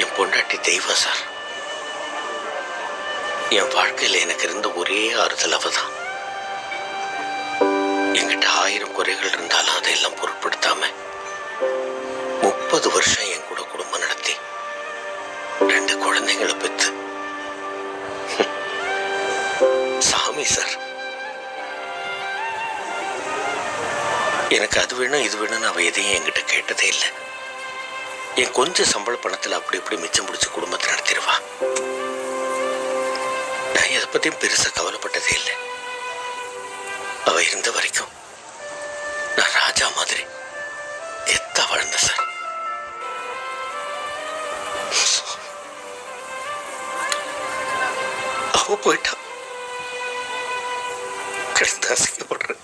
என் பொண்டாட்டி தெய்வம் சார். என் வாழ்க்கையில் எனக்கு இருந்த ஒரே ஆறுதல் அவதான். என்கிட்ட 1000 குறைகள் இருந்தாலும் அதையெல்லாம் பொருட்படுத்தாம 30 வருஷம் என் கூட குடும்பம் நடத்தி 2 குழந்தைங்களை பெற்று சாமி சார். எனக்கு அது வேணும் இது வேணும்னு அவ எதையும் என்கிட்ட கேட்டதே இல்லை. என் கொஞ்சம் சம்பள பணத்தில் அப்படி இப்படி மிச்சம் முடிச்சு குடும்பத்தை நடத்திடுவா. நான் எதை பத்தியும் பெருசா கவலைப்பட்டதே இல்லை. அவ இருந்த வரைக்கும் நான் ராஜா மாதிரி எத்தா வாழ்ந்த சார். அவ போயிட்டா கிடந்து அசிக்கப்படுறேன்.